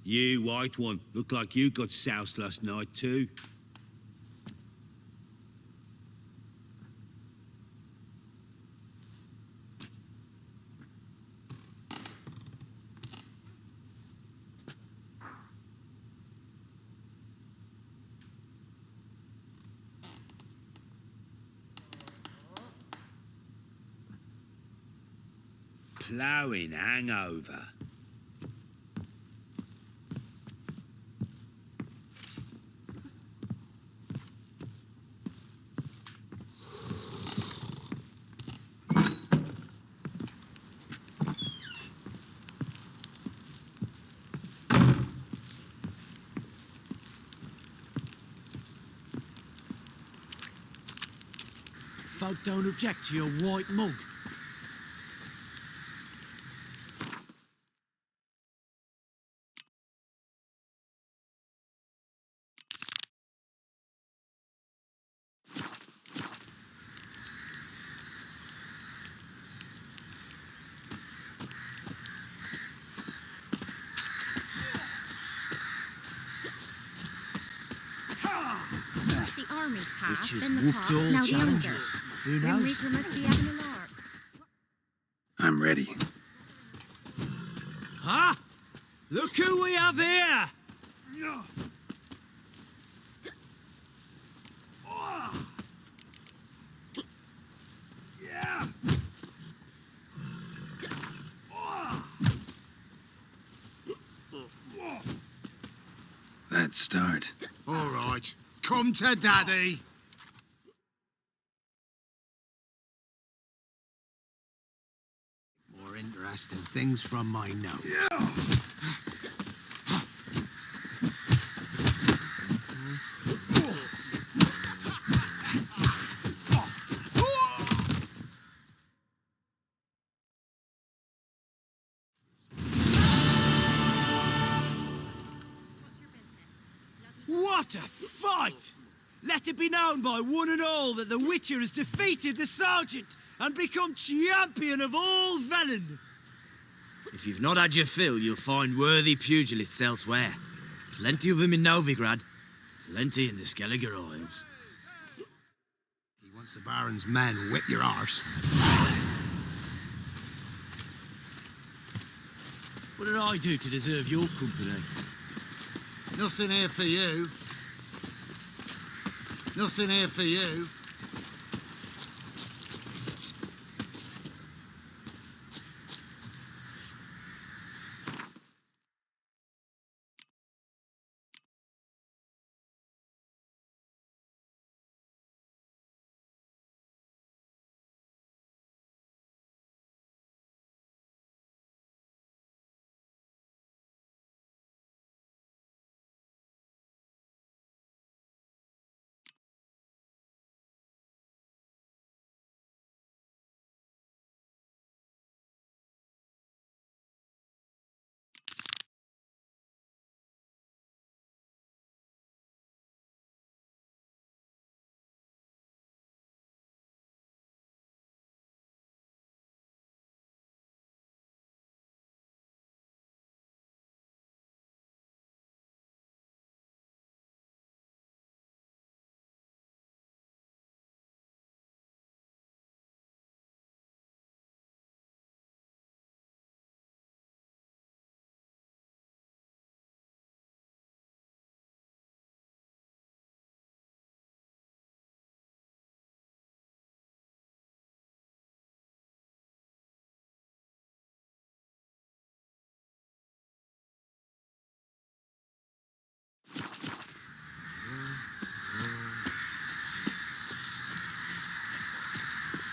You, white one. Look like you got soused last night, too. Ploughing hangover. Folk don't object to your white mug. The army's passed, Witches then the whooped cops, all now the challenges. younger. Who Grim knows? Reaper must be having a lark. I'm ready. Huh? Look who we have here! Let's start. All right, come to Daddy. More interesting things from my nose. What a fight! Let it be known by one and all that the Witcher has defeated the Sergeant and become champion of all Velen. If you've not had your fill, you'll find worthy pugilists elsewhere. Plenty of them in Novigrad, plenty in the Skelliger Isles. He wants the Baron's men whip your arse. What did I do to deserve your company? Nothing here for you. Nothing here for you.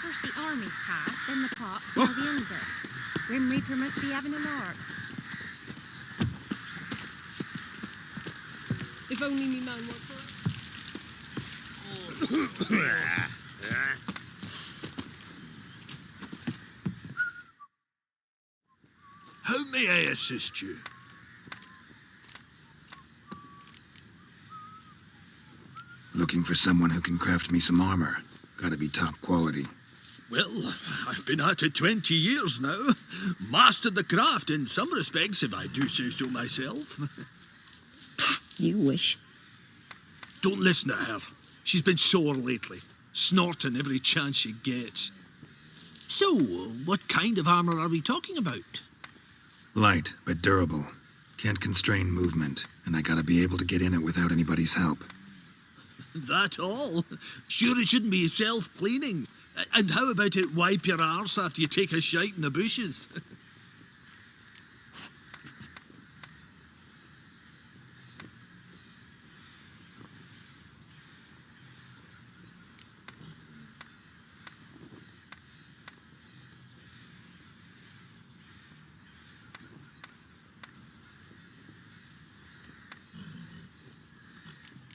First the army's passed, then the cops, now the younger. Grim Reaper must be having a lark. If only me man were for How may I assist you? Looking for someone who can craft me some armor. Gotta be top quality. Well, I've been at it 20 years now. Mastered the craft in some respects, if I do say so myself. You wish. Don't listen to her. She's been sore lately, snorting every chance she gets. So, what kind of armor are we talking about? Light, but durable. Can't constrain movement, and I gotta be able to get in it without anybody's help. That all? Sure it shouldn't be self-cleaning. And how about it wipe your arse after you take a shite in the bushes?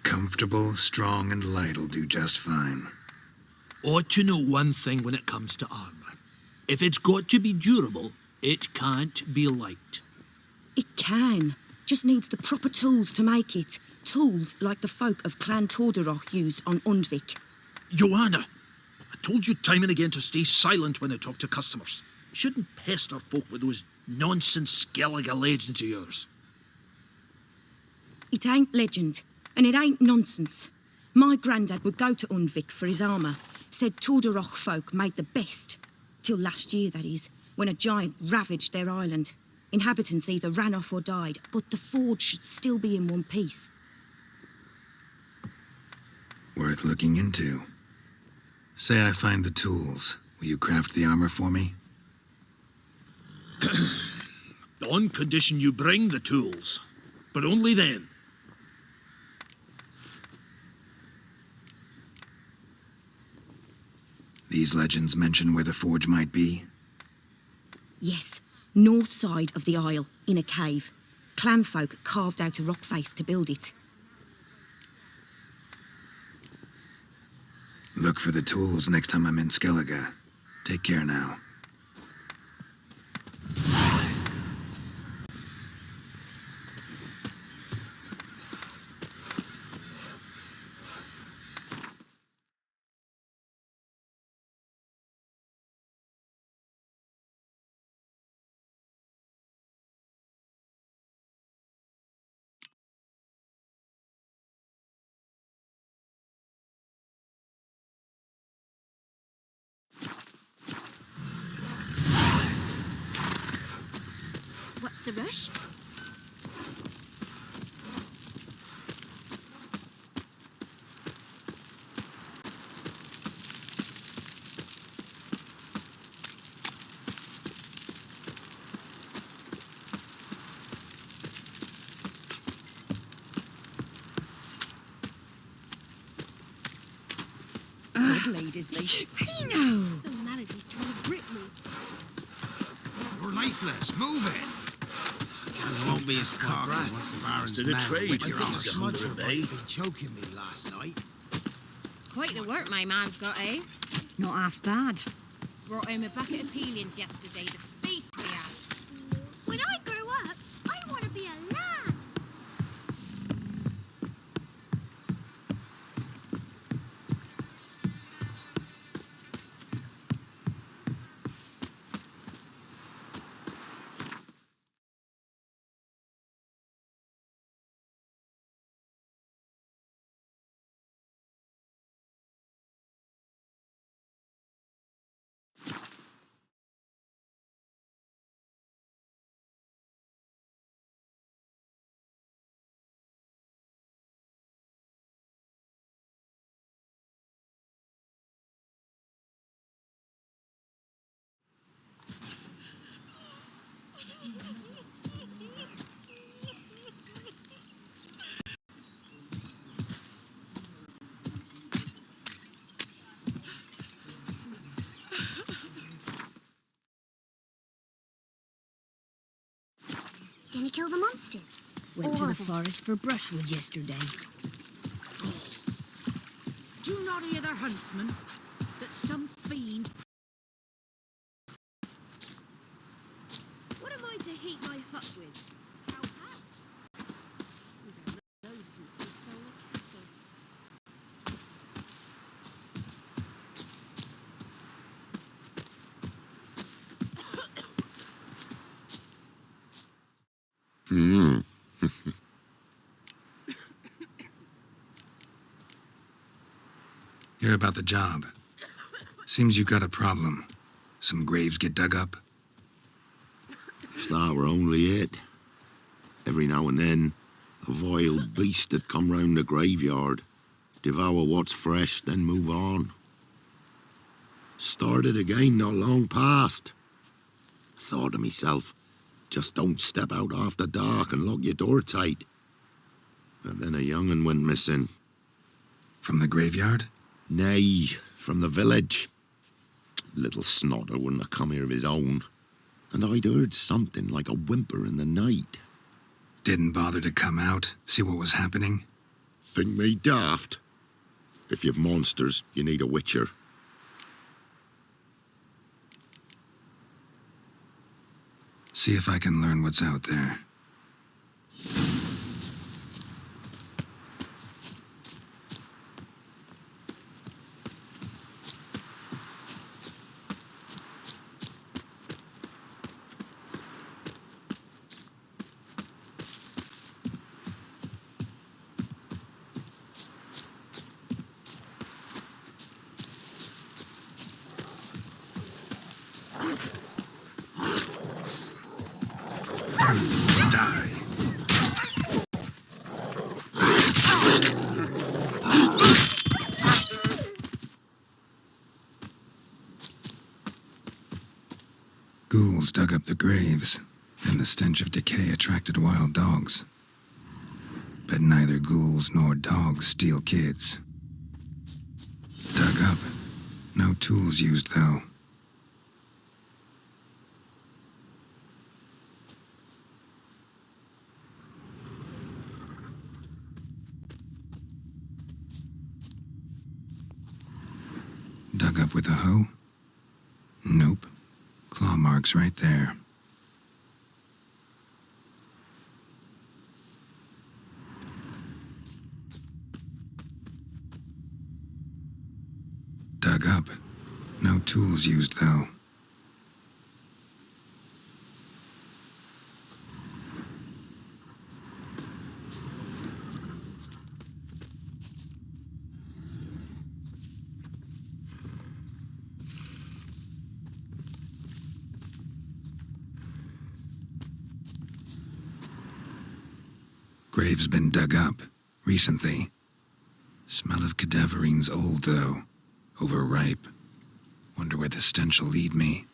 Comfortable, strong, and light'll do just fine. Ought to know one thing when it comes to armor. If it's got to be durable, it can't be light. It can. Just needs the proper tools to make it. Tools like the folk of Clan Torderoch use on Undvik. Joanna, I told you time and again to stay silent when I talk to customers. Shouldn't pester folk with those nonsense Skellige legends of yours. It ain't legend, and it ain't nonsense. My granddad would go to Undvik for his armour. Said Torderoch folk made the best. Till last year, that is, when a giant ravaged their island. Inhabitants either ran off or died, but the forge should still be in one piece. Worth looking into. Say I find the tools. Will you craft the armor for me? On condition you bring the tools. But only then. These legends mention where the forge might be? Yes, north side of the isle, in a cave. Clanfolk carved out a rock face to build it. Look for the tools next time I'm in Skellige. Take care now. What's the rush? Good ladies, they... So mad at he's trying to grip me. You're lifeless. Move it. It won't be as cocky once the Baron's Did a mad. trade, I your think the arse smudge under a might bay. have been choking me last night. Quite the work my man's got, eh? Not half bad. Brought home a bucket of peelings yesterday. The feast we had. When I grow up, I want to be a lad. Gonna kill the monsters? Went to the forest for brushwood yesterday. Do you not hear the huntsman? That some fiend... What am I to heat my hut with? Cow house? We don't know those since we stole the cattle. Hear about the job. Seems you got a problem. Some graves get dug up. If that were only it. Every now and then, a vile beast would come round the graveyard, devour what's fresh, then move on. Started again not long past. I thought to myself, just don't step out after dark and lock your door tight. And then a young'un went missing. From the graveyard? Nay, from the village. Little snotter wouldn't have come here of his own. And I'd heard something like a whimper in the night. Didn't bother to come out, see what was happening? Think me daft? If you've monsters, you need a witcher. See if I can learn what's out there. Die. Ghouls dug up the graves, and the stench of decay attracted wild dogs. But neither ghouls nor dogs steal kids. Dug up. No tools used, though. Dug up with a hoe? Nope. Claw marks right there. Dug up. No tools used, though. Grave's been dug up, recently. Smell of cadaverine's old, though. Overripe. Wonder where the stench will lead me.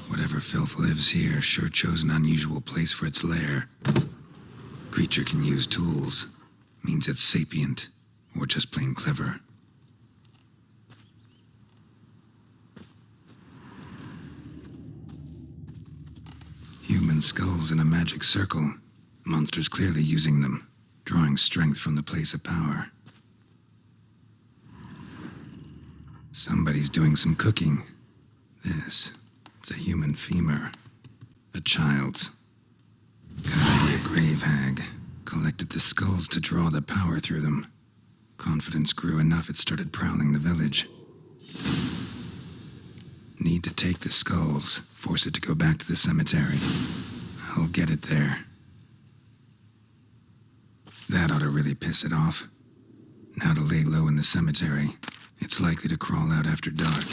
Whatever filth lives here sure chose an unusual place for its lair. Creature can use tools. Means it's sapient, or just plain clever. Human skulls in a magic circle. Monsters clearly using them, drawing strength from the place of power. Somebody's doing some cooking. It's a human femur. A child's. Gotta be a grave hag. Collected the skulls to draw the power through them. Confidence grew enough it started prowling the village. Need to take the skulls, force it to go back to the cemetery. I'll get it there. That ought to really piss it off. Now to lay low in the cemetery. It's likely to crawl out after dark.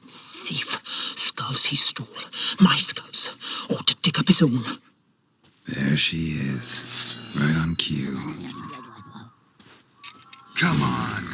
Thief. Skulls he stole. My skulls. Ought to dig up his own. There she is. Right on cue. Come on.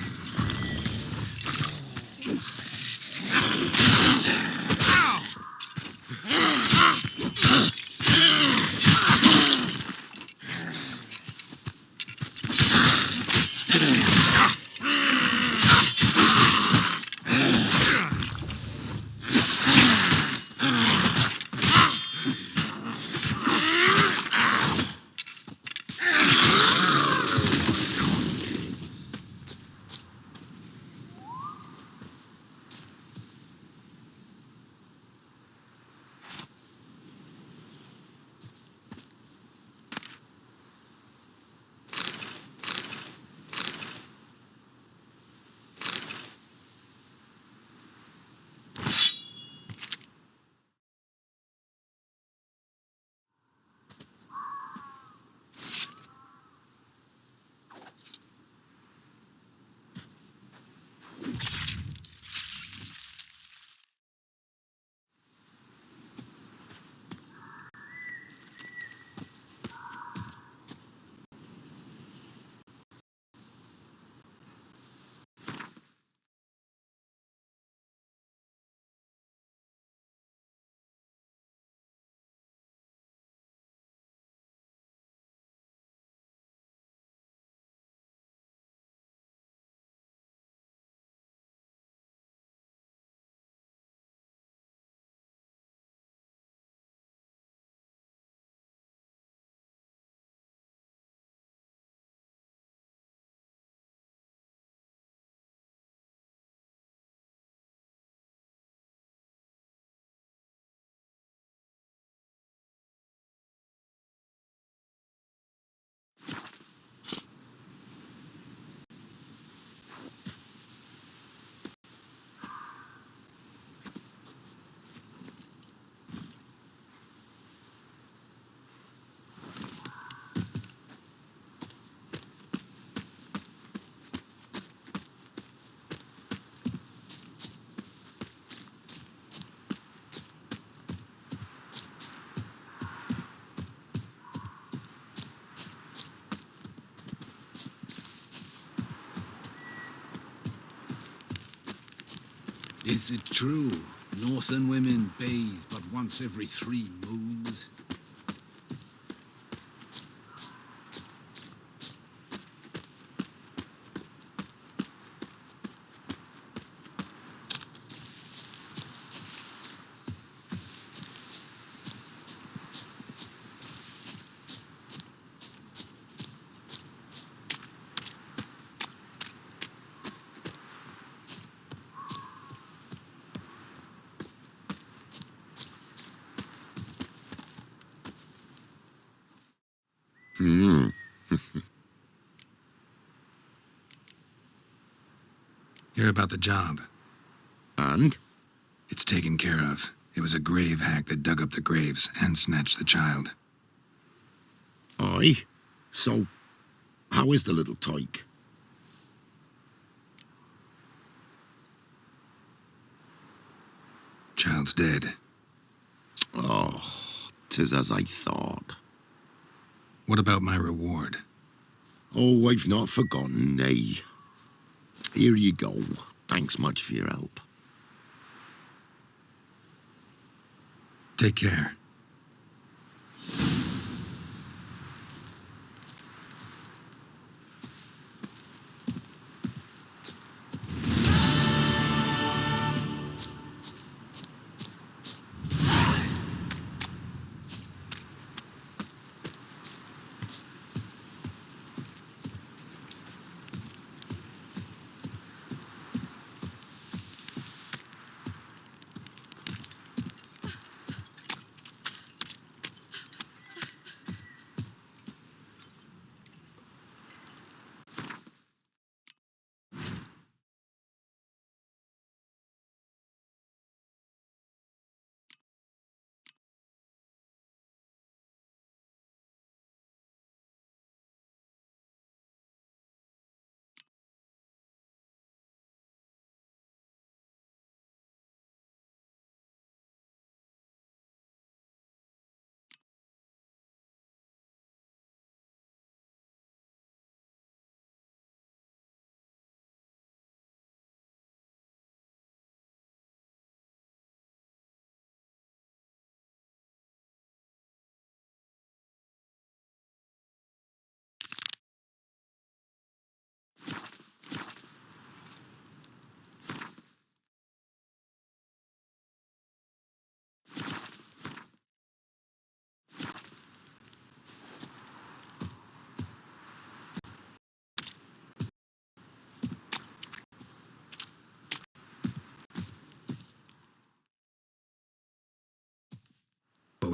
Is it true? Northern women bathe but once every 3 moons? Hear about the job? And? It's taken care of. It was a grave hack that dug up the graves and snatched the child. Aye? So, how is the little tyke? Child's dead. Oh, 'tis as I thought. What about my reward? Oh, I've not forgotten, nay. Here you go. Thanks much for your help. Take care.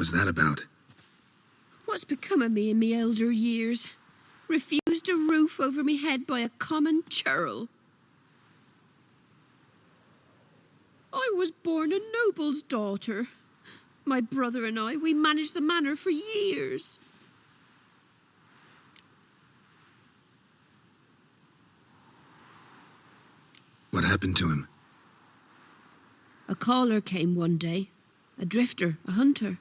was that about? What's become of me in me elder years? Refused a roof over me head by a common churl. I was born a noble's daughter. My brother and I, we managed the manor for years. What happened to him? A caller came one day. A drifter, a hunter.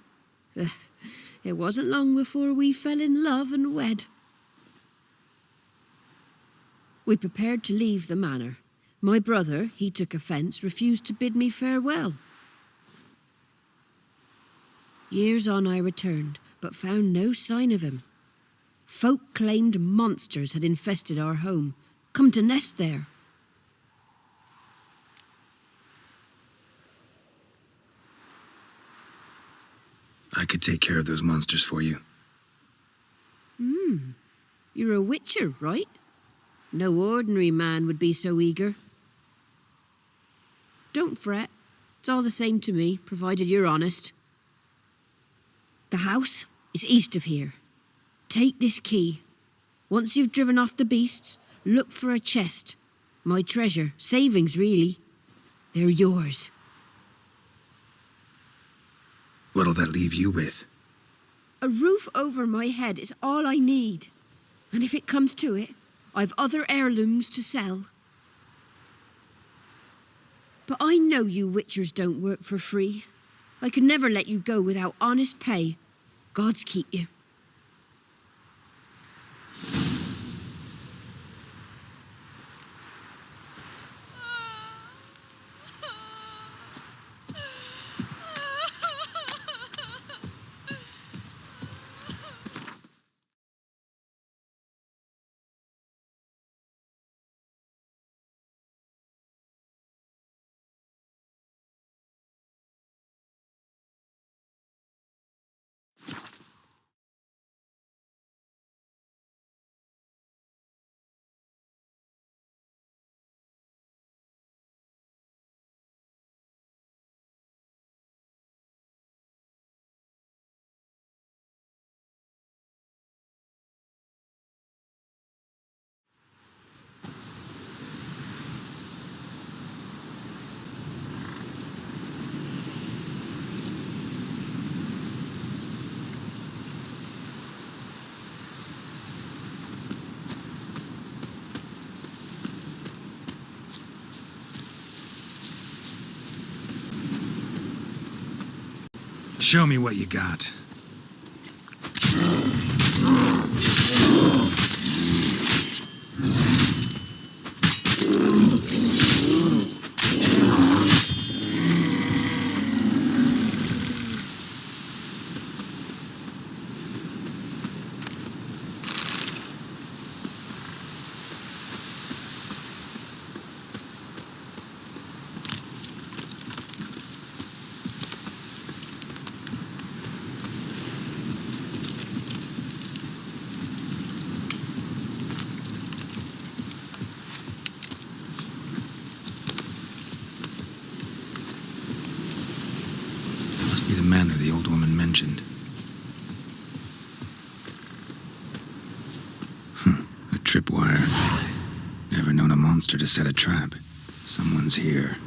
It wasn't long before we fell in love and wed. We prepared to leave the manor. My brother, he took offence, refused to bid me farewell. Years on I returned, but found no sign of him. Folk claimed monsters had infested our home, come to nest there. I could take care of those monsters for you. You're a witcher, right? No ordinary man would be so eager. Don't fret. It's all the same to me, provided you're honest. The house is east of here. Take this key. Once you've driven off the beasts, look for a chest. My treasure, savings really. They're yours. What'll that leave you with? A roof over my head is all I need. And if it comes to it, I've other heirlooms to sell. But I know you witchers don't work for free. I could never let you go without honest pay. God's keep you. Show me what you got. The manor the old woman mentioned. A tripwire. Never known a monster to set a trap. Someone's here.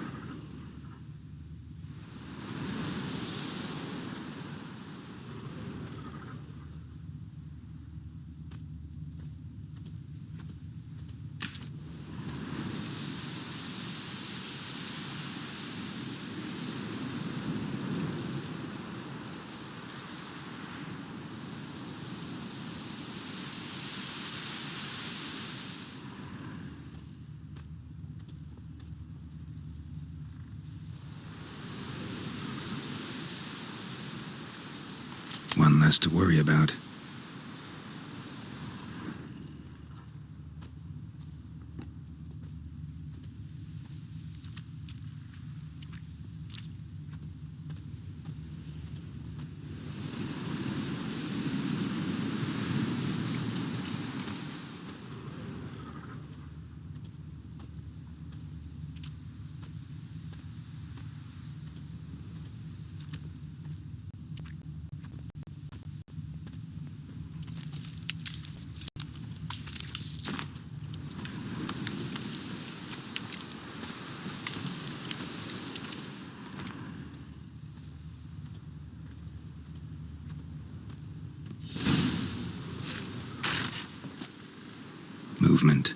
One less to worry about. Movement.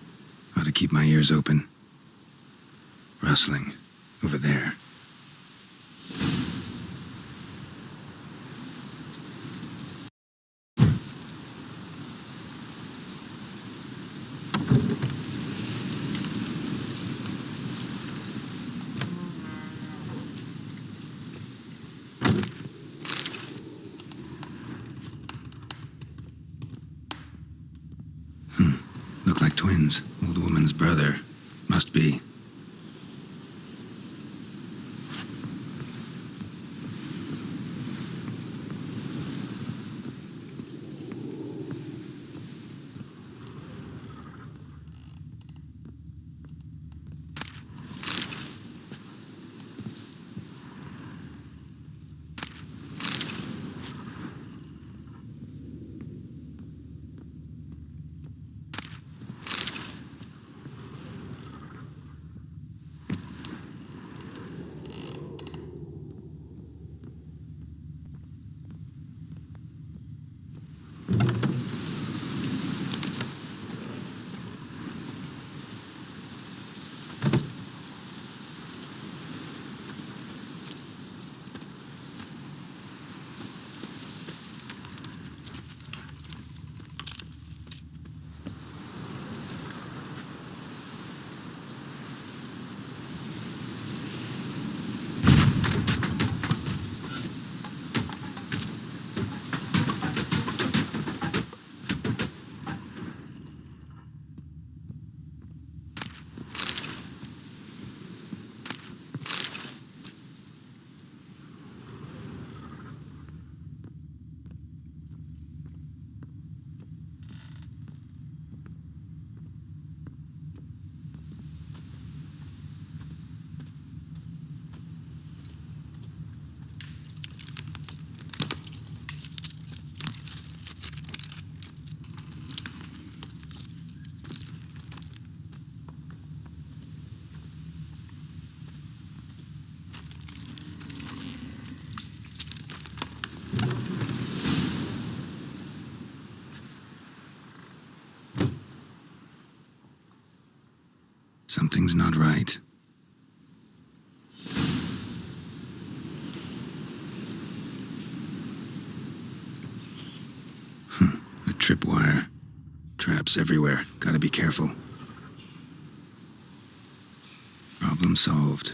Ought to keep my ears open. Rustling. Over there. Look like twins. Old woman's brother. Must be. Something's not right. A tripwire. Traps everywhere. Gotta be careful. Problem solved.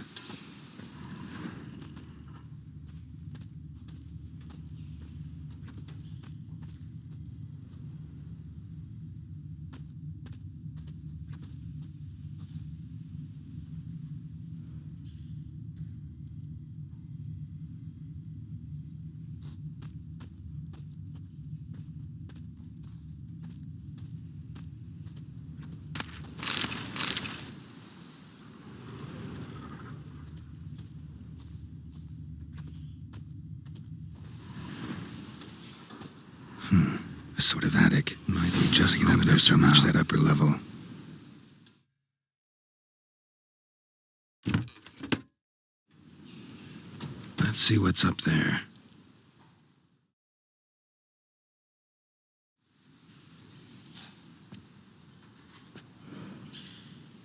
A sort of attic. Might be just long enough to reach that upper level. Let's see what's up there.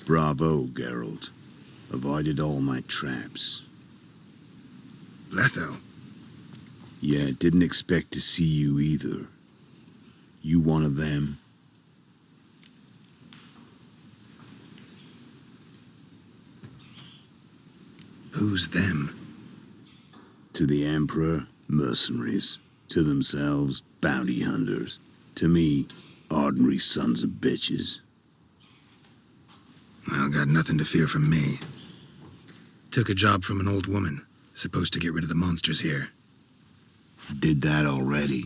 Bravo, Geralt. Avoided all my traps. Letho. Yeah, didn't expect to see you either. You one of them? Who's them? To the Emperor, mercenaries. To themselves, bounty hunters. To me, ordinary sons of bitches. Well, got nothing to fear from me. Took a job from an old woman. Supposed to get rid of the monsters here. Did that already.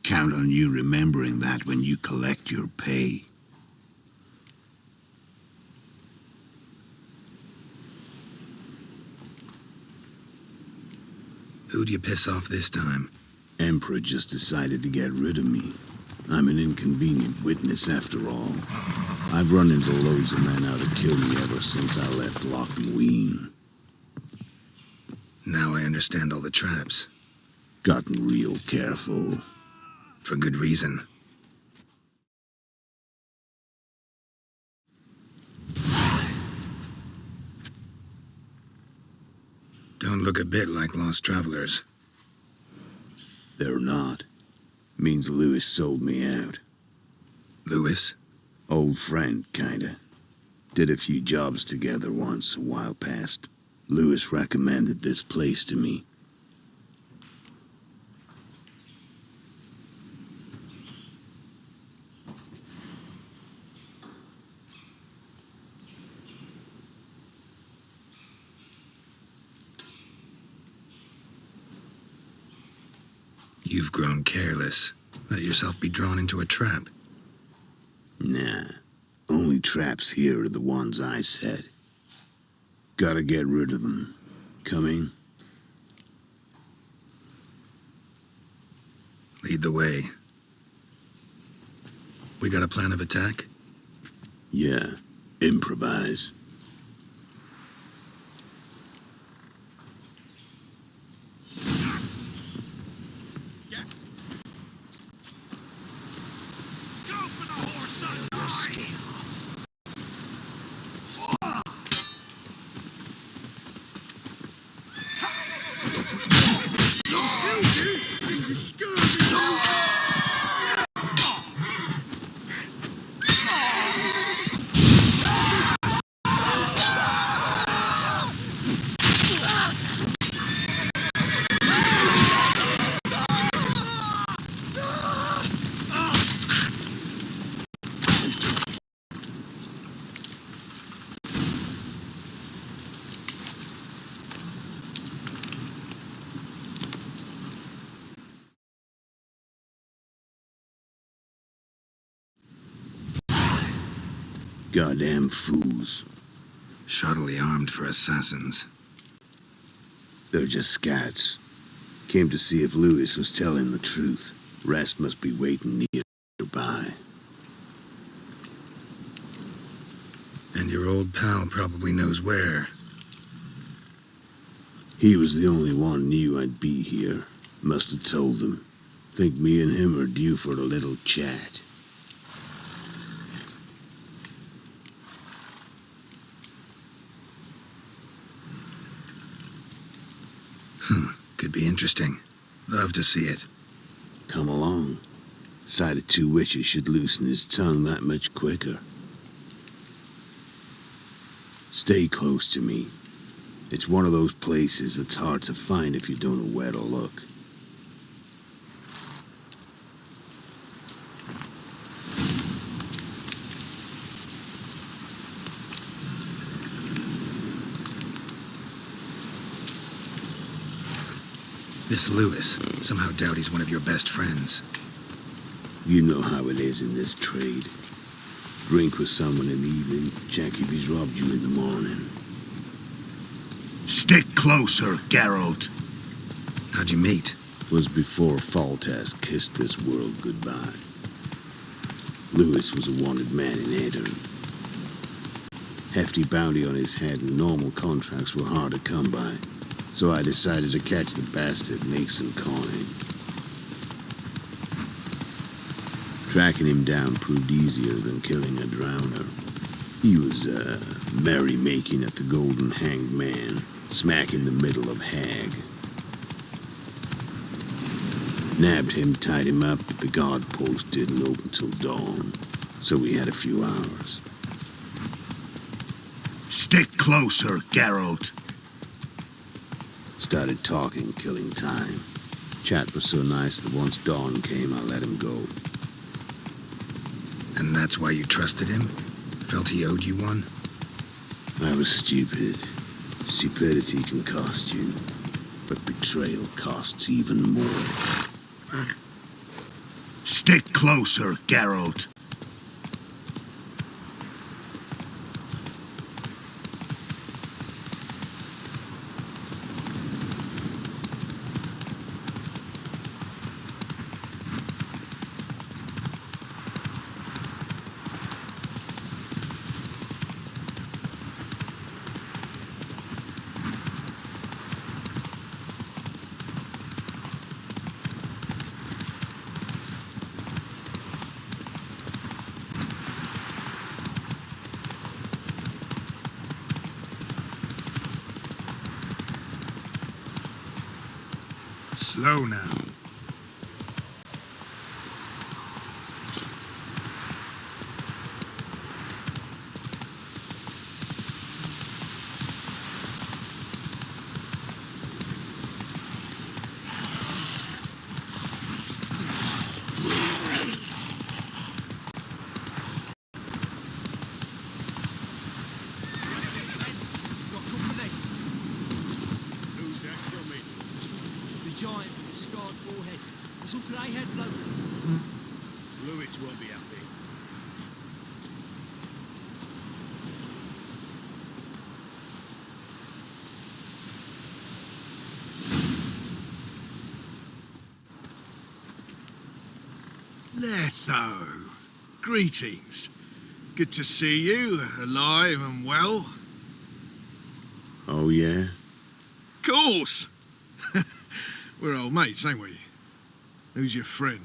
Count on you remembering that when you collect your pay. Who'd you piss off this time? Emperor just decided to get rid of me. I'm an inconvenient witness after all. I've run into loads of men out to kill me ever since I left Lochmween. Now I understand all the traps. Gotten real careful. For good reason. don't look a bit like lost travelers. They're not. Means Lewis sold me out. Lewis? Old friend, kinda. Did a few jobs together once, a while past. Lewis recommended this place to me. You've grown careless. Let yourself be drawn into a trap. Nah. Only traps here are the ones I set. Gotta get rid of them. Coming? Lead the way. We got a plan of attack? Yeah. Improvise. Goddamn fools. Shoddily armed for assassins. They're just scouts. Came to see if Lewis was telling the truth. Rest must be waiting nearby. And your old pal probably knows where. He was the only one knew I'd be here. Must have told them. Think me and him are due for a little chat. Could be interesting. Love to see it. Come along. Sight of two witches should loosen his tongue that much quicker. Stay close to me. It's one of those places that's hard to find if you don't know where to look. This Lewis, somehow doubt he's one of your best friends. You know how it is in this trade. Drink with someone in the evening, check if he's robbed you in the morning. Stick closer, Geralt. How'd you meet? Was before Faltas kissed this world goodbye. Lewis was a wanted man in Aedirn. Hefty bounty on his head and normal contracts were hard to come by. So I decided to catch the bastard and make some coin. Tracking him down proved easier than killing a drowner. He was, merry-making at the Golden Hanged Man, smack in the middle of Hag. Nabbed him, tied him up, but the guard post didn't open till dawn, so we had a few hours. Stick closer, Geralt. Started talking, killing time. Chat was so nice that once dawn came, I let him go. And that's why you trusted him? Felt he owed you one? I was stupid. Stupidity can cost you, but betrayal costs even more. Stick closer, Geralt. Slow now. Giant with the scarred forehead. The some grey-haired bloke. Lewis won't be happy. Letho, greetings. Good to see you, alive and well. Oh, yeah? Course! We're old mates, ain't we? Who's your friend?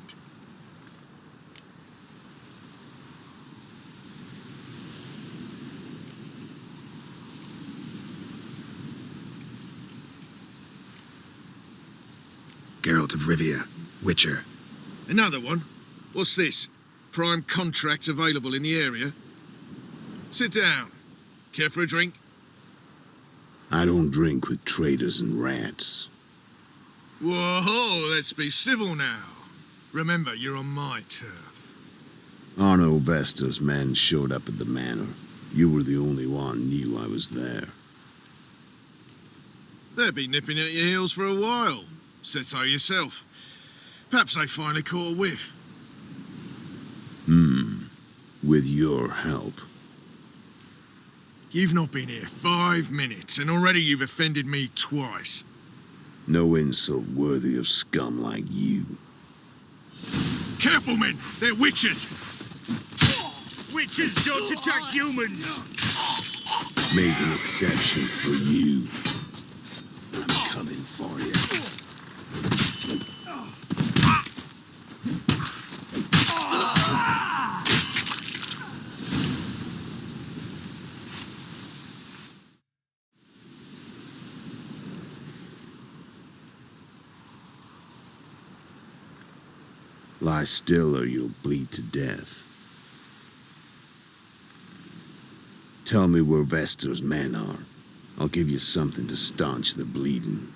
Geralt of Rivia, Witcher. Another one? What's this? Prime contract available in the area? Sit down. Care for a drink? I don't drink with traitors and rats. Whoa, let's be civil now. Remember, you're on my turf. Arno Vestor's men showed up at the manor. You were the only one knew I was there. They'll be nipping at your heels for a while. Said so yourself. Perhaps they finally caught a whiff. With your help. You've not been here 5 minutes, and already you've offended me twice. No insult worthy of scum like you. Careful, men! They're witches! Witches don't attack humans! Made an exception for you. I'm coming for you. Lie still or you'll bleed to death. Tell me where Vestor's men are. I'll give you something to staunch the bleeding.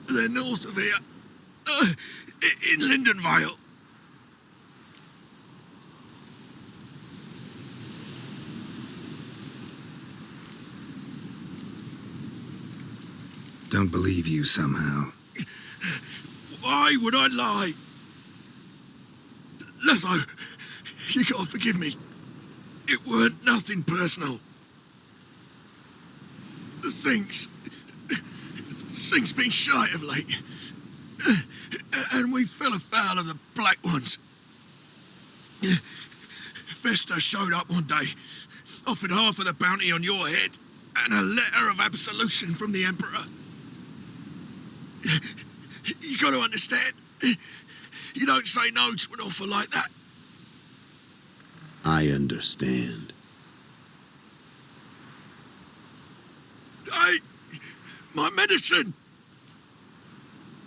They're north of here. In Lindenvale. Don't believe you somehow. Why would I lie? Letho, you gotta forgive me. It weren't nothing personal. The Sink's been shy of late. And we fell afoul of the Black Ones. Vesta showed up one day, offered half of the bounty on your head, and a letter of absolution from the Emperor. You got to understand, you don't say no to an offer like that. I understand. Hey, my medicine!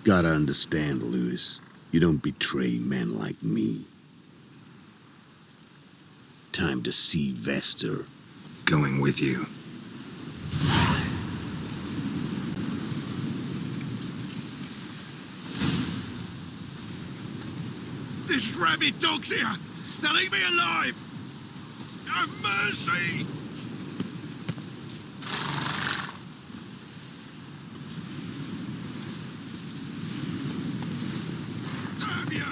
Gotta understand, Lewis. You don't betray men like me. Time to see Vestor. Going with you. This rabid dog's here! Now leave me alive! Have mercy! Damn you!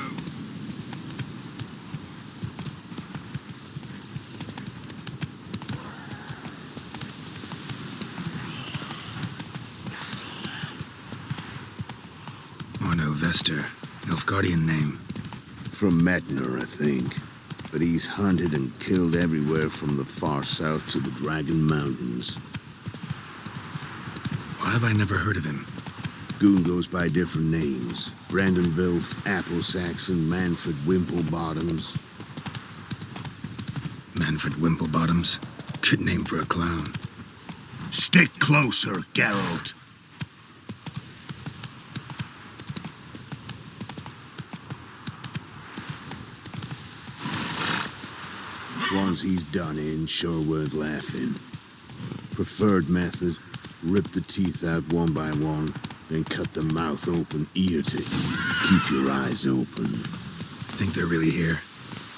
Arno Vestor. Nilfgaardian name. From Metner, I think. But he's hunted and killed everywhere from the far south to the Dragon Mountains. Why have I never heard of him? Goon goes by different names. Brandon Vilf, Apple Saxon, Manfred Wimplebottoms. Manfred Wimplebottoms? Good name for a clown. Stick closer, Geralt. Ones he's done in sure weren't laughing. Preferred method, rip the teeth out one by one, then cut the mouth open ear to. Keep your eyes open. Think they're really here?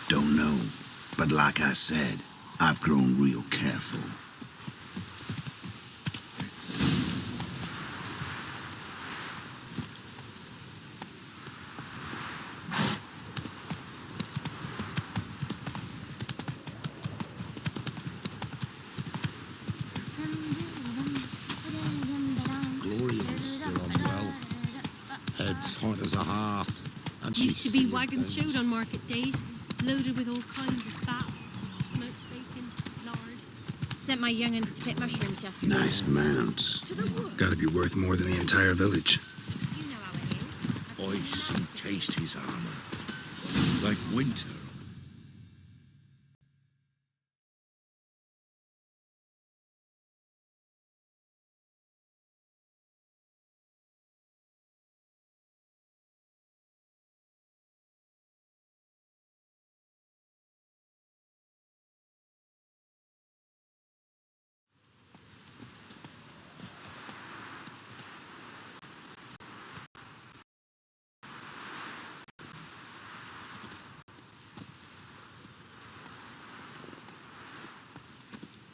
Don't know. But like I said, I've grown real careful. Gloria's still unwell. Head's hot as a hearth. And she's Used to be seeing wagons things. showed on market days, loaded with all kinds of fat, smoked bacon, lard. Sent my young'uns to pick mushrooms yesterday. Nice mounts. Gotta be worth more than the entire village. You know how it is. Ice encased his armor. Like winter.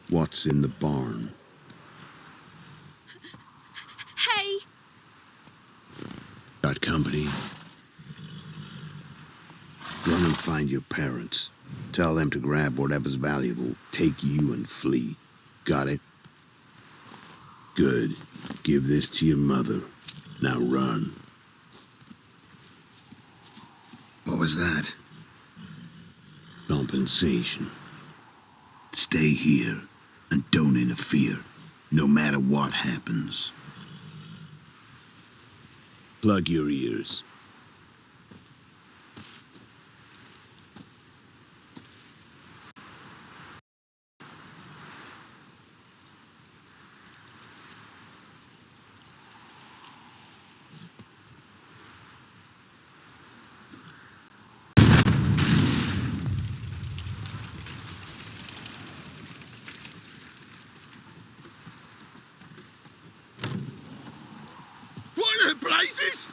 What's in the barn? Hey! Got company? Run and find your parents. Tell them to grab whatever's valuable, take you and flee. Got it? Good. Give this to your mother. Now run. What was that? Compensation. Stay here and don't interfere, no matter what happens. Plug your ears. What in blazes?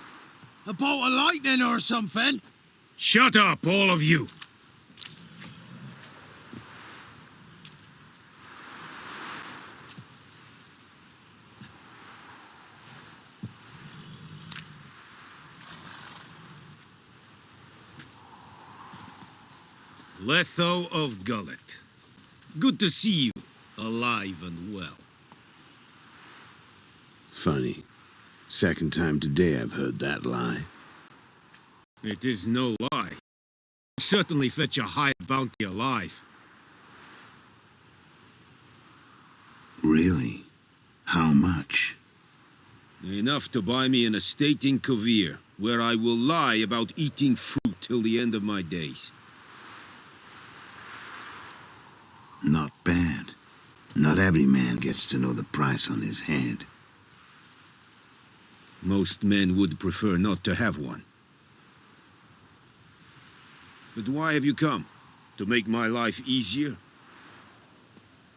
A bolt of lightning or something? Shut up, all of you. Letho of Gullet. Good to see you, alive and well. Funny. Second time today I've heard that lie. It is no lie. Certainly fetch a high bounty alive. Really? How much? Enough to buy me an estate in Kovir, where I will lie about eating fruit till the end of my days. Not bad. Not every man gets to know the price on his head. Most men would prefer not to have one. But why have you come? To make my life easier?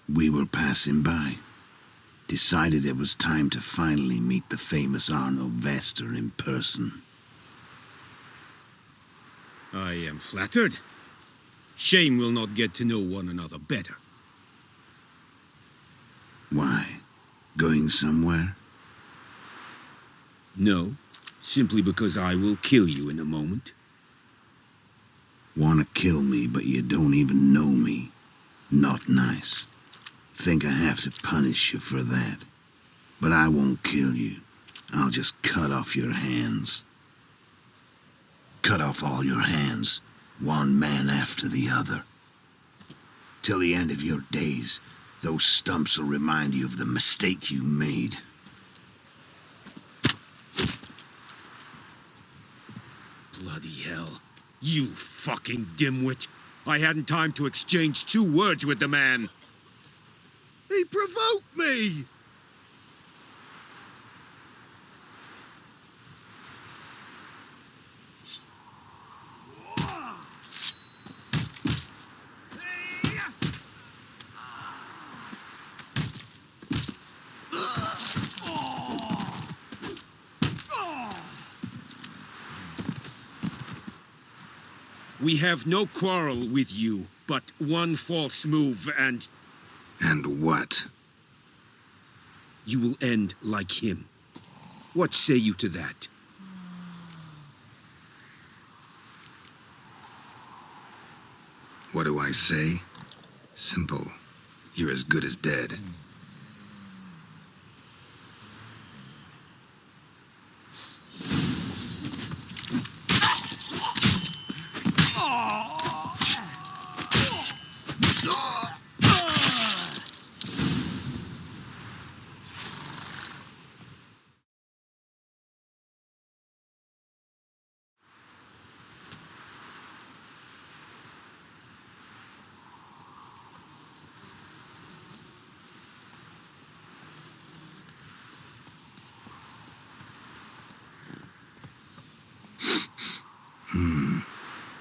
We were passing by. Decided it was time to finally meet the famous Arno Vester in person. I am flattered. Shame we'll not get to know one another better. Why? Going somewhere? No, simply because I will kill you in a moment. Wanna kill me, but you don't even know me. Not nice. Think I have to punish you for that. But I won't kill you. I'll just cut off your hands. Cut off all your hands, one man after the other. Till the end of your days, those stumps will remind you of the mistake you made. Bloody hell. You fucking dimwit. I hadn't time to exchange 2 words with the man. He provoked me! We have no quarrel with you, but one false move and... And what? You will end like him. What say you to that? What do I say? Simple. You're as good as dead.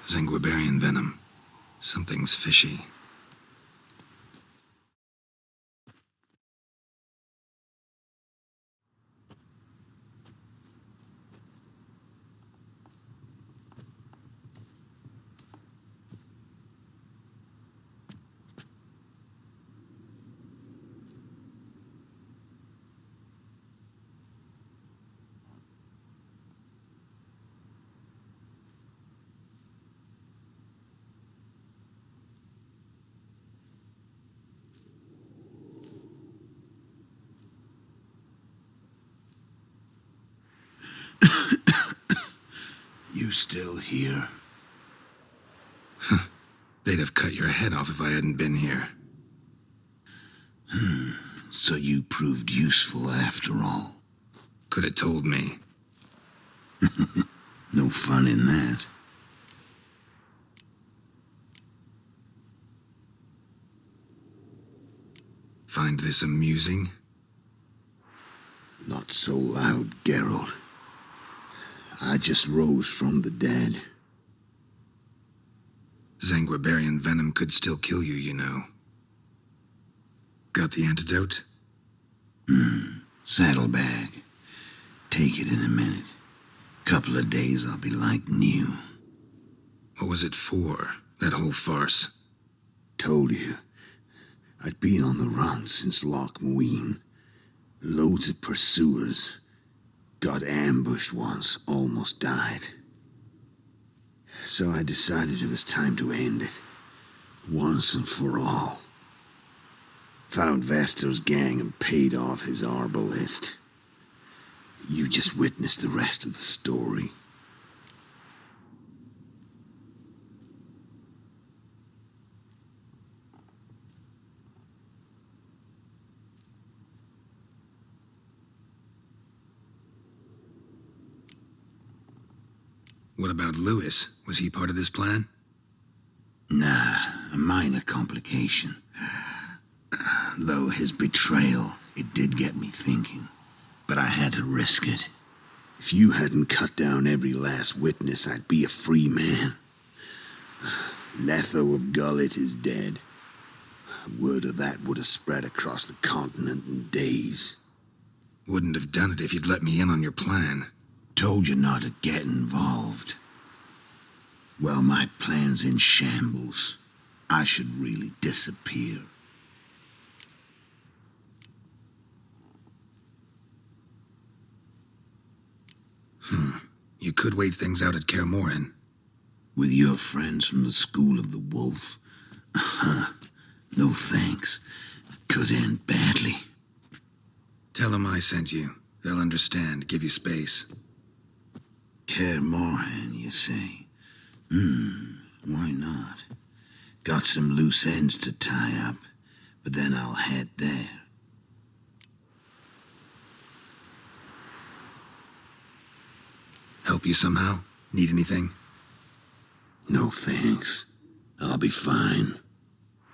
Zanguibarian venom. Something's fishy. You still here? They'd have cut your head off if I hadn't been here. So you proved useful after all. Could have told me. No fun in that. Find this amusing? Not so loud, Geralt. I just rose from the dead. Zanguibarian venom could still kill you, you know. Got the antidote? Saddlebag. Take it in a minute. Couple of days I'll be like new. What was it for, that whole farce? Told you. I'd been on the run since Loch Muin. Loads of pursuers. Got ambushed once, almost died. So I decided it was time to end it. Once and for all. Found Vestor's gang and paid off his arbalist. You just witnessed the rest of the story. What about Lewis? Was he part of this plan? Nah, a minor complication. Though his betrayal, it did get me thinking. But I had to risk it. If you hadn't cut down every last witness, I'd be a free man. Letho of Gullet is dead. Word of that would have spread across the continent in days. Wouldn't have done it if you'd let me in on your plan. Told you not to get involved. Well, my plan's in shambles. I should really disappear. You could wait things out at Kaer Morhen. With your friends from the School of the Wolf. No thanks. Could end badly. Tell them I sent you. They'll understand, give you space. Kaer Morhen, you say? Why not? Got some loose ends to tie up, but then I'll head there. Help you somehow? Need anything? No thanks. I'll be fine.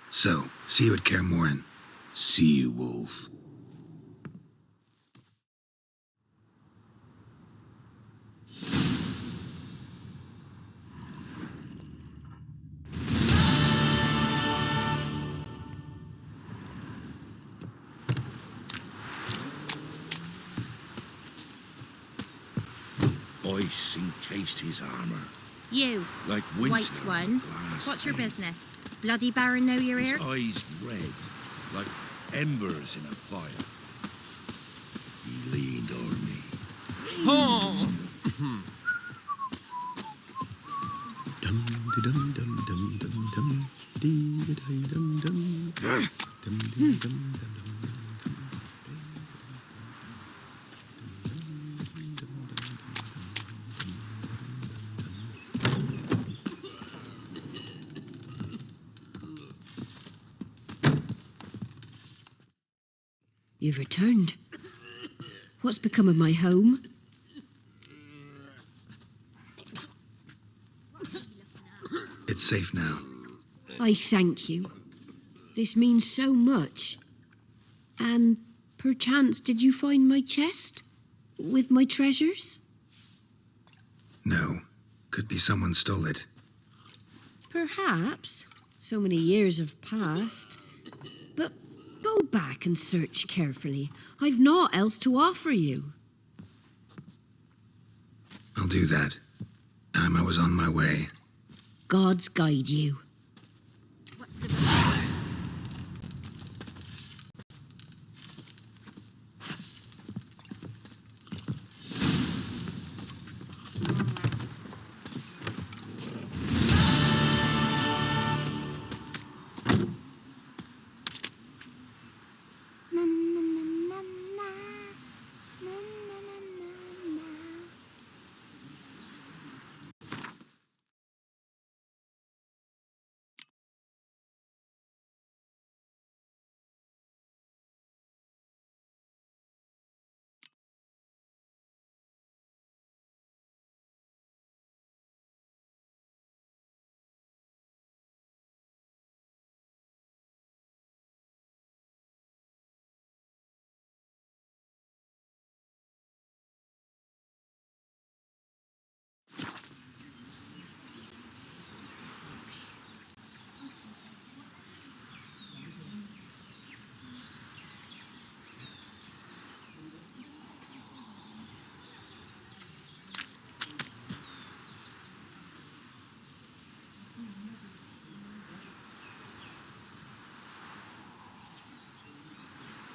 So, see you at Kaer Morhen. See you, Wolf. Ice encased his armor. You, Like winter. white one. glass What's your pane. business? Bloody Baron know you're His here? eyes red, like embers in a fire. He leaned over me. Oh! Dum dum dum dum dum dum dee da dum dum dum dum dum dum. You've returned. What's become of my home? It's safe now. I thank you. This means so much. And perchance did you find my chest? With my treasures? No. Could be someone stole it. Perhaps. So many years have passed. But go back and search carefully. I've naught else to offer you. I'll do that. Time I was on my way. Gods guide you. What's the